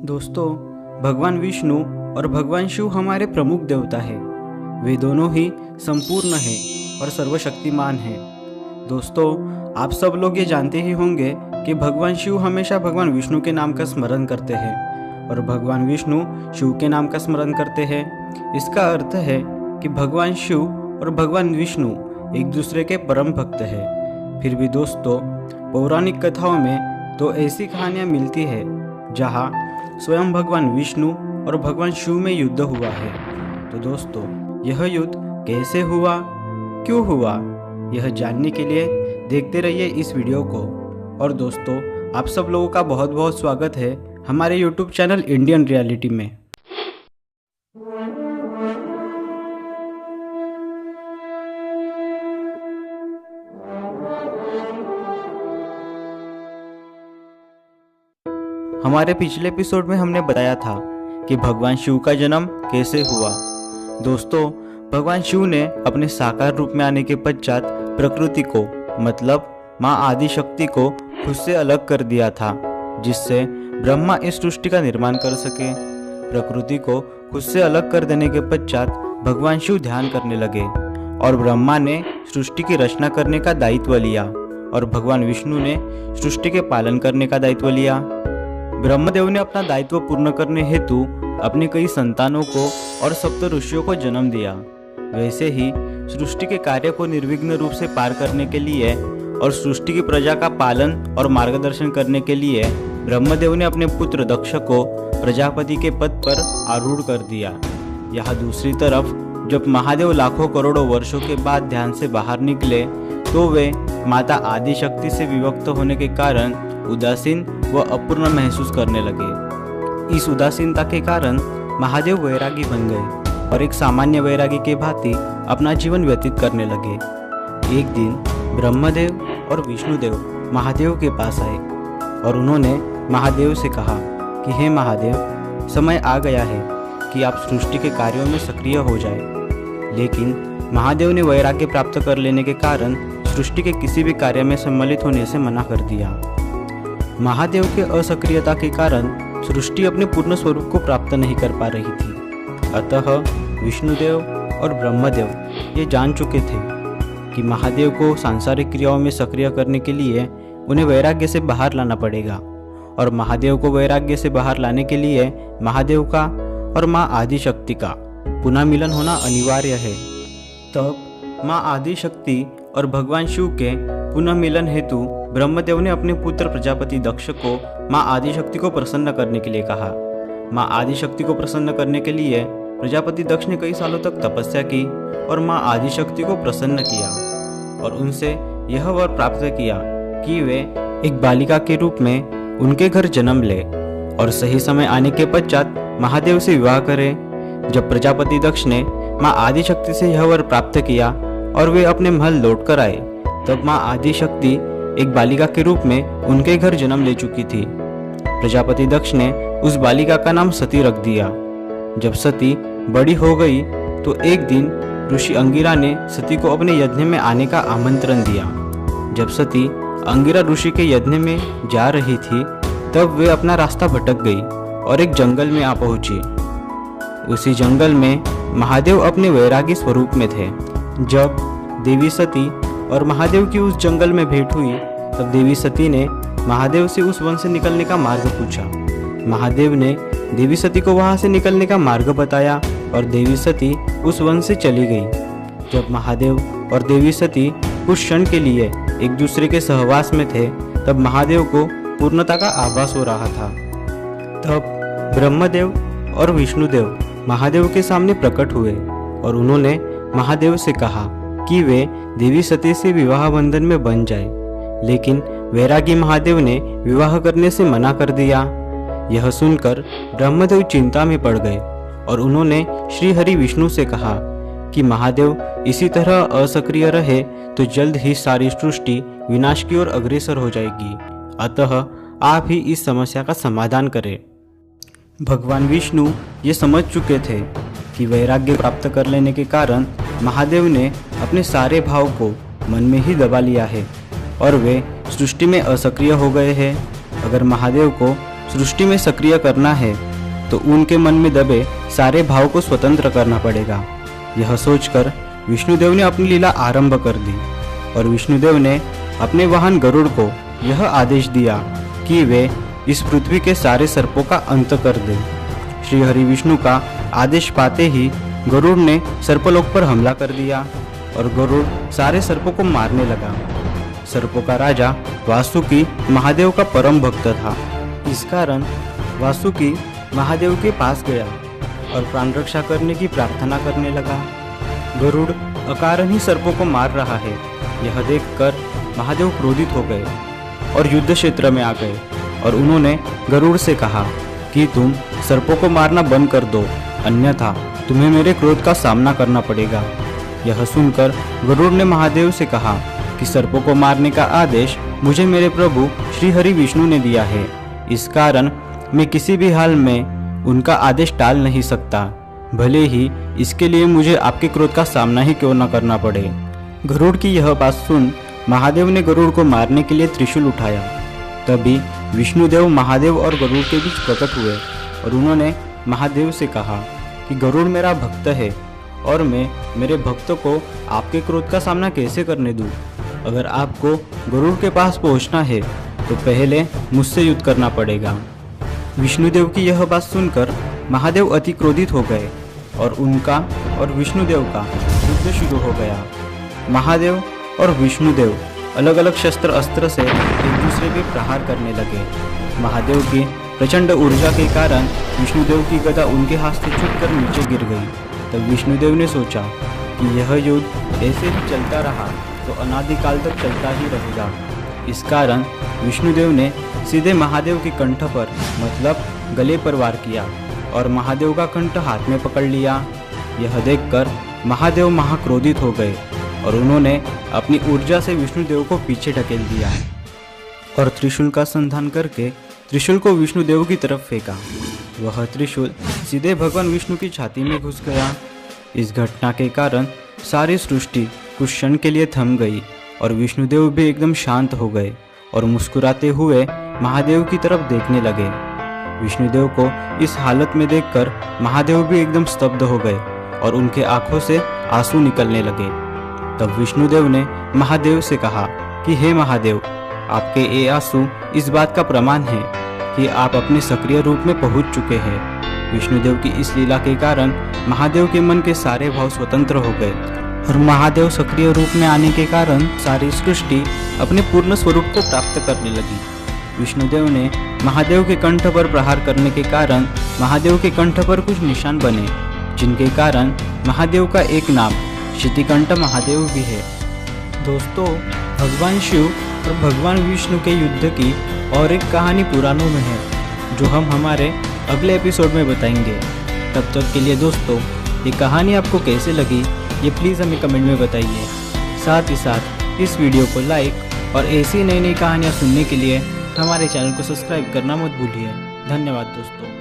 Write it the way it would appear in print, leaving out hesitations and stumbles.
दोस्तों, भगवान विष्णु और भगवान शिव हमारे प्रमुख देवता हैं। वे दोनों ही संपूर्ण हैं और सर्वशक्तिमान हैं। दोस्तों, आप सब लोग ये जानते ही होंगे कि भगवान शिव हमेशा भगवान विष्णु के नाम का स्मरण करते हैं और भगवान विष्णु शिव के नाम का स्मरण करते हैं। इसका अर्थ है कि भगवान शिव और भगवान विष्णु एक दूसरे के परम भक्त हैं। फिर भी दोस्तों, पौराणिक कथाओं में तो ऐसी कहानियाँ मिलती है जहाँ स्वयं भगवान विष्णु और भगवान शिव में युद्ध हुआ है। तो दोस्तों, यह युद्ध कैसे हुआ, क्यों हुआ, यह जानने के लिए देखते रहिए इस वीडियो को। और दोस्तों, आप सब लोगों का बहुत बहुत स्वागत है हमारे यूट्यूब चैनल इंडियन रियलिटी में। हमारे पिछले एपिसोड में हमने बताया था कि भगवान शिव का जन्म कैसे हुआ। दोस्तों, भगवान शिव ने अपने साकार रूप में आने के पश्चात प्रकृति को मतलब माँ आदि शक्ति को खुद से अलग कर दिया था, जिससे ब्रह्मा इस सृष्टि का निर्माण कर सके। प्रकृति को खुद से अलग कर देने के पश्चात भगवान शिव ध्यान करने लगे और ब्रह्मा ने सृष्टि की रचना करने का दायित्व लिया और भगवान विष्णु ने सृष्टि के पालन करने का दायित्व लिया। ब्रह्मदेव ने अपना दायित्व पूर्ण करने हेतु अपने कई संतानों को और सप्त ऋषियों को जन्म दिया। वैसे ही सृष्टि के कार्य को निर्विघ्न रूप से पार करने के लिए और सृष्टि की प्रजा का पालन और मार्गदर्शन करने के लिए ब्रह्मदेव ने अपने पुत्र दक्ष को प्रजापति के पद पर आरूढ़ कर दिया। यहाँ दूसरी तरफ जब महादेव लाखों करोड़ों वर्षों के बाद ध्यान से बाहर निकले तो वे माता आदि शक्ति से विभक्त होने के कारण उदासीन व अपूर्ण महसूस करने लगे। इस उदासीनता के कारण महादेव वैरागी बन गए और एक सामान्य वैरागी के भांति अपना जीवन व्यतीत करने लगे। एक दिन ब्रह्मदेव और विष्णुदेव महादेव के पास आए और उन्होंने महादेव से कहा कि हे महादेव, समय आ गया है कि आप सृष्टि के कार्यों में सक्रिय हो जाए। लेकिन महादेव ने वैराग्य प्राप्त कर लेने के कारण सृष्टि के किसी भी कार्य में सम्मिलित होने से मना कर दिया। महादेव के असक्रियता के कारण सृष्टि अपने पूर्ण स्वरूप को प्राप्त नहीं कर पा रही थी। अतः विष्णुदेव और ब्रह्मदेव ये जान चुके थे कि महादेव को सांसारिक क्रियाओं में सक्रिय करने के लिए उन्हें वैराग्य से बाहर लाना पड़ेगा और महादेव को वैराग्य से बाहर लाने के लिए महादेव का और माँ आदि शक्ति का पुनः मिलन होना अनिवार्य है। तब माँ आदि शक्ति और भगवान शिव के पुनः मिलन हेतु ब्रह्मदेव ने अपने पुत्र प्रजापति दक्ष को माँ आदि शक्ति को प्रसन्न करने के लिए कहा। माँ आदि शक्ति को प्रसन्न करने के लिए प्रजापति दक्ष ने कई सालों तक तपस्या की और माँ आदि शक्ति को प्रसन्न किया और उनसे यह वर प्राप्त किया कि वे एक बालिका के रूप में उनके घर जन्म ले और सही समय आने के पश्चात महादेव से विवाह करें। जब प्रजापति दक्ष ने माँ आदि शक्ति से यह वर प्राप्त किया और वे अपने महल लौट कर आए, तब माँ आदि शक्ति एक बालिका के रूप में उनके घर जन्म ले चुकी थी। प्रजापति दक्ष ने उस बालिका का नाम सती रख दिया। जब सती बड़ी हो गई तो एक दिन ऋषि अंगिरा ने सती को अपने यज्ञ में आने का आमंत्रण दिया। जब सती अंगिरा ऋषि के यज्ञ में जा रही थी तब वे अपना रास्ता भटक गई और एक जंगल में आ पहुंची। उसी जंगल में महादेव अपने वैरागी स्वरूप में थे। जब देवी सती और महादेव की उस जंगल में भेंट हुई तब देवी सती ने महादेव से उस वन से निकलने का मार्ग पूछा। महादेव ने देवी सती को वहां से निकलने का मार्ग बताया और देवी सती उस वन से चली गई। जब महादेव और देवी सती कुछ क्षण के लिए एक दूसरे के सहवास में थे तब महादेव को पूर्णता का आभास हो रहा था। तब ब्रह्मदेव और विष्णुदेव महादेव के सामने प्रकट हुए और उन्होंने महादेव से कहा कि वे देवी सती से विवाह बंधन में बंध जाए, लेकिन वैरागी महादेव ने विवाह करने से मना कर दिया। यह सुनकर ब्रह्मदेव चिंता में पड़ गए और उन्होंने श्री हरि विष्णु से कहा कि महादेव इसी तरह असक्रिय रहे तो जल्द ही सारी सृष्टि विनाश की ओर अग्रसर हो जाएगी। अतः आप ही इस समस्या का समाधान करें। भगवान विष्णु ये समझ चुके थे कि वैराग्य प्राप्त कर लेने के कारण महादेव ने अपने सारे भाव को मन में ही दबा लिया है और वे सृष्टि में असक्रिय हो गए हैं। अगर महादेव को सृष्टि में सक्रिय करना है तो उनके मन में दबे सारे भाव को स्वतंत्र करना पड़ेगा। यह सोचकर विष्णुदेव ने अपनी लीला आरंभ कर दी और विष्णुदेव ने अपने वाहन गरुड़ को यह आदेश दिया कि वे इस पृथ्वी के सारे सर्पों का अंत कर दे। श्री हरि विष्णु का आदेश पाते ही गरुड़ ने सर्पलोक पर हमला कर दिया और गरुड़ सारे सर्पों को मारने लगा। सर्पों का राजा वासुकी महादेव का परम भक्त था। इस कारण वासुकी महादेव के पास गया और प्राण रक्षा करने की प्रार्थना करने लगा। गरुड़ अकारण ही सर्पों को मार रहा है, यह देखकर महादेव क्रोधित हो गए और युद्ध क्षेत्र में आ गए और उन्होंने गरुड़ से कहा कि तुम सर्पों को मारना बंद कर दो, अन्यथा तुम्हें मेरे क्रोध का सामना करना पड़ेगा। यह सुनकर गरुड़ ने महादेव से कहा कि सर्पों को मारने का आदेश मुझे मेरे प्रभु श्री हरि विष्णु ने दिया है, इस कारण मैं किसी भी हाल में उनका आदेश टाल नहीं सकता, भले ही इसके लिए मुझे आपके क्रोध का सामना ही क्यों न करना पड़े। गरुड़ की यह बात सुन महादेव ने गरुड़ को मारने के लिए त्रिशूल उठाया। तभी विष्णुदेव महादेव और गरुड़ के बीच प्रकट हुए और उन्होंने महादेव से कहा कि गरुड़ मेरा भक्त है और मैं मेरे भक्त को आपके क्रोध का सामना कैसे करने दूं? अगर आपको गरुड़ के पास पहुंचना है तो पहले मुझसे युद्ध करना पड़ेगा। विष्णुदेव की यह बात सुनकर महादेव अति क्रोधित हो गए और उनका और विष्णुदेव का युद्ध शुरू हो गया। महादेव और विष्णुदेव अलग अलग शस्त्र अस्त्र से एक दूसरे पे प्रहार करने लगे। महादेव की प्रचंड ऊर्जा के कारण विष्णुदेव की गदा उनके हाथ से छूटकर नीचे गिर गई। तब विष्णुदेव ने सोचा कि यह युद्ध ऐसे ही चलता रहा तो अनादिकाल तक चलता ही रहेगा। इस कारण विष्णुदेव ने सीधे महादेव के कंठ पर मतलब गले पर वार किया और महादेव का कंठ हाथ में पकड़ लिया। यह देखकर महादेव महाक्रोधित हो गए और उन्होंने अपनी ऊर्जा से विष्णुदेव को पीछे ढकेल दिया और त्रिशूल का संधान करके त्रिशूल को विष्णुदेव की तरफ फेंका। वह त्रिशूल सीधे भगवान विष्णु की छाती में घुस गया। इस घटना के कारण सारी सृष्टि कुछ क्षण के लिए थम गई और विष्णुदेव भी एकदम शांत हो गए और मुस्कुराते हुए महादेव की तरफ देखने लगे। विष्णुदेव को इस हालत में देखकर महादेव भी एकदम स्तब्ध हो गए और उनके आंखों से आंसू निकलने लगे। तब विष्णुदेव ने महादेव से कहा कि हे महादेव, आपके ये आंसू इस बात का प्रमाण है कि आप अपने सक्रिय रूप में पहुंच चुके हैं। विष्णुदेव की इस लीला के कारण महादेव के मन के सारे भाव स्वतंत्र हो गए और महादेव सक्रिय रूप में आने के कारण सारी सृष्टि अपने पूर्ण स्वरूप को प्राप्त करने लगी। विष्णुदेव ने महादेव के कंठ पर प्रहार करने के कारण महादेव के कंठ पर कुछ निशान बने, जिनके कारण महादेव का एक नाम शितिकंठ महादेव भी है। दोस्तों, भगवान शिव और भगवान विष्णु के युद्ध की और एक कहानी पुराणों में है, जो हम हमारे अगले एपिसोड में बताएंगे। तब तक के लिए दोस्तों, ये कहानी आपको कैसे लगी ये प्लीज़ हमें कमेंट में बताइए। साथ ही साथ इस वीडियो को लाइक और ऐसी नई नई कहानियाँ सुनने के लिए हमारे चैनल को सब्सक्राइब करना मत भूलिए। धन्यवाद दोस्तों।